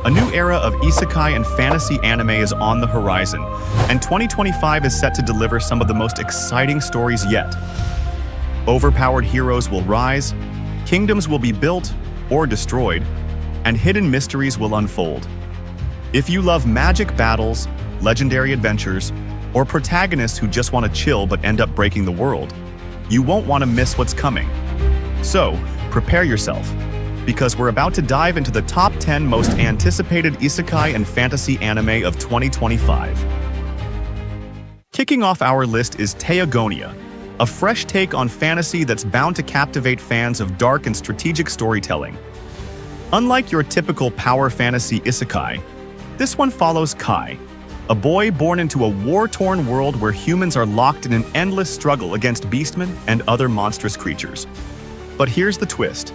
A new era of isekai and fantasy anime is on the horizon, and 2025 is set to deliver some of the most exciting stories yet. Overpowered heroes will rise, kingdoms will be built or destroyed, and hidden mysteries will unfold. If you love magic battles, legendary adventures, or protagonists who just want to chill but end up breaking the world, you won't want to miss what's coming. So, prepare yourself, because we're about to dive into the top 10 most anticipated isekai and fantasy anime of 2025. Kicking off our list is Teogonia, a fresh take on fantasy that's bound to captivate fans of dark and strategic storytelling. Unlike your typical power fantasy isekai, this one follows Kai, a boy born into a war-torn world where humans are locked in an endless struggle against beastmen and other monstrous creatures. But here's the twist.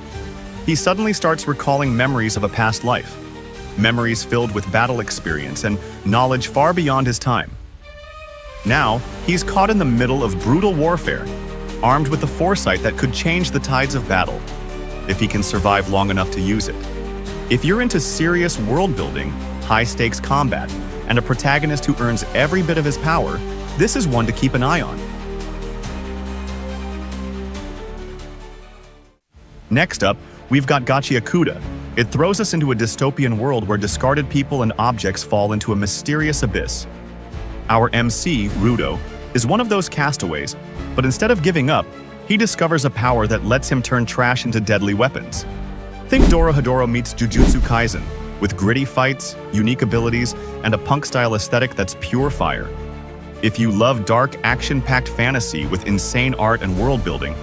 He suddenly starts recalling memories of a past life, memories filled with battle experience and knowledge far beyond his time. Now, he's caught in the middle of brutal warfare, armed with the foresight that could change the tides of battle, if he can survive long enough to use it. If you're into serious world-building, high-stakes combat, and a protagonist who earns every bit of his power, this is one to keep an eye on. Next up, we've got Gachiakuda. It throws us into a dystopian world where discarded people and objects fall into a mysterious abyss. Our MC, Rudo, is one of those castaways, but instead of giving up, he discovers a power that lets him turn trash into deadly weapons. Think Dorohedoro meets Jujutsu Kaisen, with gritty fights, unique abilities, and a punk-style aesthetic that's pure fire. If you love dark, action-packed fantasy with insane art and world-building,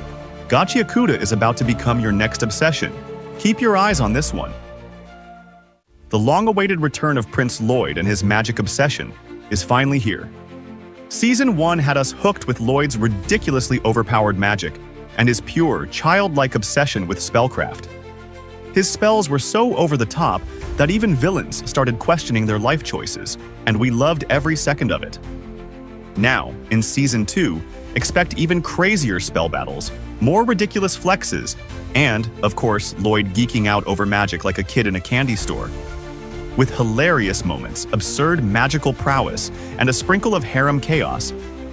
Gachiakuda is about to become your next obsession. Keep your eyes on this one. The long-awaited return of Prince Lloyd and his magic obsession is finally here. Season 1 had us hooked with Lloyd's ridiculously overpowered magic and his pure, childlike obsession with spellcraft. His spells were so over the top that even villains started questioning their life choices, and we loved every second of it. Now, in Season 2, expect even crazier spell battles, more ridiculous flexes, and, of course, Lloyd geeking out over magic like a kid in a candy store. With hilarious moments, absurd magical prowess, and a sprinkle of harem chaos,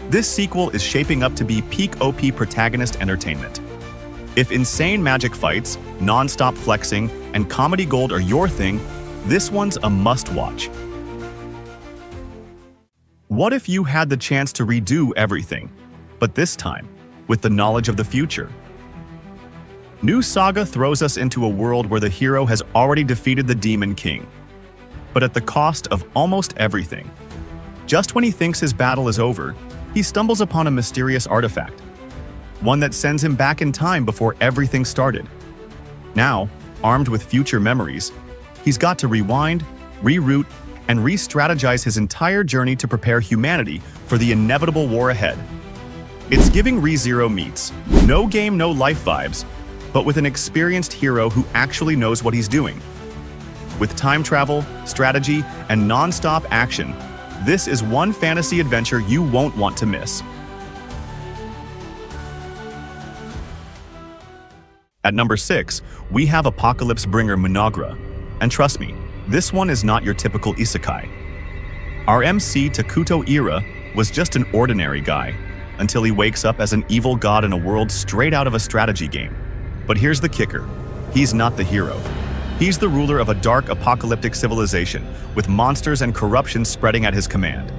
this sequel is shaping up to be peak OP protagonist entertainment. If insane magic fights, non-stop flexing, and comedy gold are your thing, this one's a must-watch. What if you had the chance to redo everything, but this time, with the knowledge of the future? New Saga throws us into a world where the hero has already defeated the Demon King, but at the cost of almost everything. Just when he thinks his battle is over, he stumbles upon a mysterious artifact, one that sends him back in time before everything started. Now, armed with future memories, he's got to rewind, reroute, and re-strategize his entire journey to prepare humanity for the inevitable war ahead. It's giving ReZero meets no game, no life vibes, but with an experienced hero who actually knows what he's doing. With time travel, strategy, and non-stop action, this is one fantasy adventure you won't want to miss. At number 6, we have Apocalypse Bringer Munagra, and trust me, this one is not your typical isekai. Our MC Takuto Ira was just an ordinary guy, until he wakes up as an evil god in a world straight out of a strategy game. But here's the kicker, he's not the hero. He's the ruler of a dark apocalyptic civilization, with monsters and corruption spreading at his command.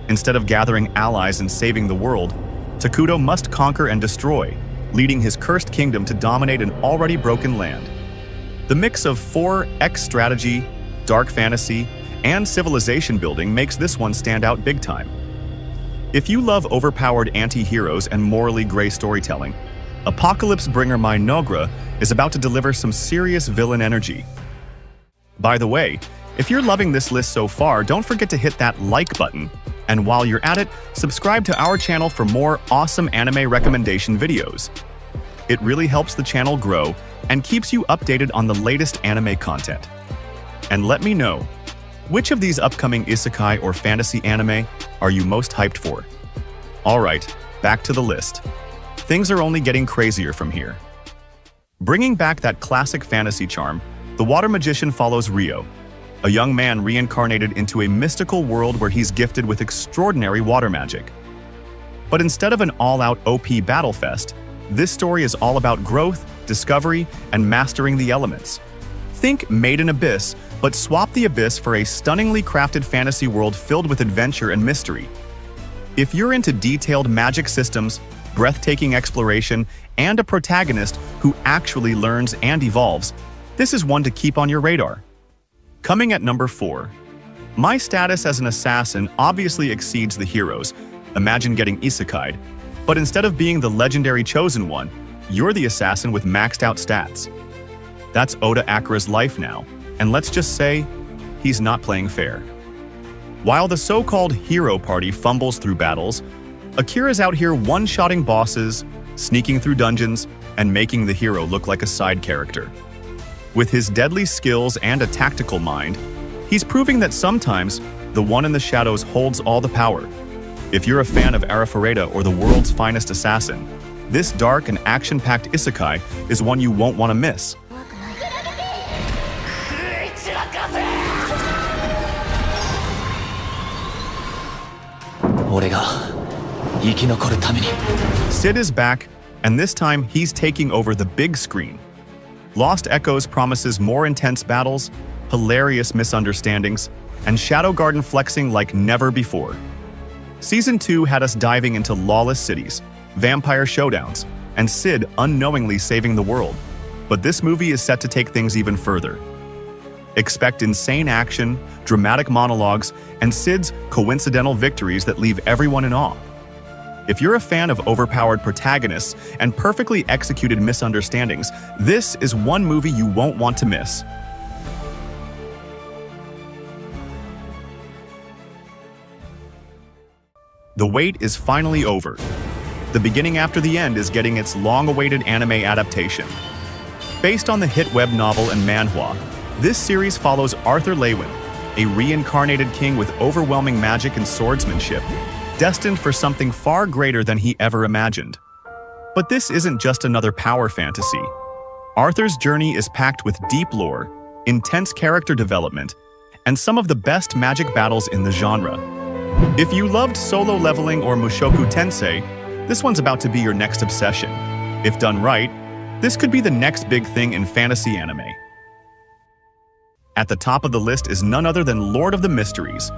Instead of gathering allies and saving the world, Takuto must conquer and destroy, leading his cursed kingdom to dominate an already broken land. The mix of 4X strategy, dark fantasy, and civilization building makes this one stand out big time. If you love overpowered anti-heroes and morally gray storytelling, Apocalypse Bringer Munagra is about to deliver some serious villain energy. By the way, if you're loving this list so far, don't forget to hit that like button, and while you're at it, subscribe to our channel for more awesome anime recommendation videos. It really helps the channel grow and keeps you updated on the latest anime content. And let me know, which of these upcoming isekai or fantasy anime are you most hyped for? Alright, back to the list. Things are only getting crazier from here. Bringing back that classic fantasy charm, the water magician follows Rio, a young man reincarnated into a mystical world where he's gifted with extraordinary water magic. But instead of an all-out OP battle fest, this story is all about growth, discovery, and mastering the elements. Think Made in Abyss, but swap the Abyss for a stunningly crafted fantasy world filled with adventure and mystery. If you're into detailed magic systems, breathtaking exploration, and a protagonist who actually learns and evolves, this is one to keep on your radar. Coming at number 4. My status as an assassin obviously exceeds the heroes. Imagine getting isekai'd, but instead of being the legendary chosen one, you're the assassin with maxed out stats. That's Oda Akira's life now, and let's just say, he's not playing fair. While the so-called hero party fumbles through battles, Akira's out here one-shotting bosses, sneaking through dungeons, and making the hero look like a side character. With his deadly skills and a tactical mind, he's proving that sometimes the one in the shadows holds all the power. If you're a fan of Arifureta or the world's finest assassin, this dark and action-packed isekai is one you won't want to miss. Sid is back, and this time he's taking over the big screen. Lost Echoes promises more intense battles, hilarious misunderstandings, and Shadow Garden flexing like never before. Season 2 had us diving into lawless cities, vampire showdowns, and Sid unknowingly saving the world. But this movie is set to take things even further. Expect insane action, dramatic monologues, and Sid's coincidental victories that leave everyone in awe. If you're a fan of overpowered protagonists and perfectly executed misunderstandings, this is one movie you won't want to miss. The wait is finally over. The Beginning After the End is getting its long-awaited anime adaptation. Based on the hit web novel and manhwa, this series follows Arthur Lewin, a reincarnated king with overwhelming magic and swordsmanship, destined for something far greater than he ever imagined. But this isn't just another power fantasy. Arthur's journey is packed with deep lore, intense character development, and some of the best magic battles in the genre. If you loved Solo Leveling or Mushoku Tensei, this one's about to be your next obsession. If done right, this could be the next big thing in fantasy anime. At the top of the list is none other than Lord of the Mysteries.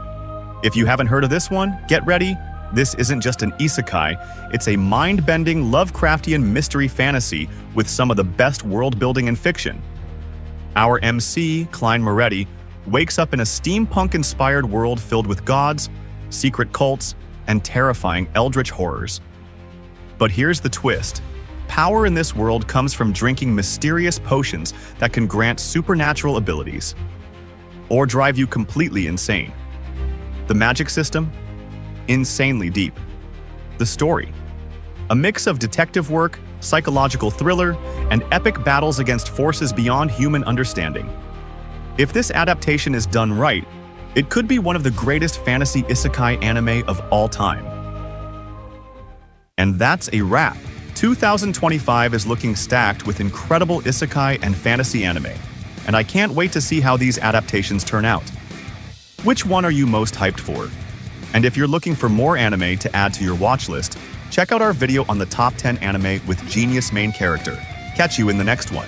If you haven't heard of this one, get ready. This isn't just an isekai, it's a mind-bending Lovecraftian mystery fantasy with some of the best world-building in fiction. Our MC, Klein Moretti, wakes up in a steampunk-inspired world filled with gods, secret cults, and terrifying eldritch horrors. But here's the twist. Power in this world comes from drinking mysterious potions that can grant supernatural abilities, or drive you completely insane. The magic system? Insanely deep. The story? A mix of detective work, psychological thriller, and epic battles against forces beyond human understanding. If this adaptation is done right, it could be one of the greatest fantasy isekai anime of all time. And that's a wrap. 2025 is looking stacked with incredible isekai and fantasy anime, and I can't wait to see how these adaptations turn out. Which one are you most hyped for? And if you're looking for more anime to add to your watch list, check out our video on the top 10 anime with genius main character. Catch you in the next one.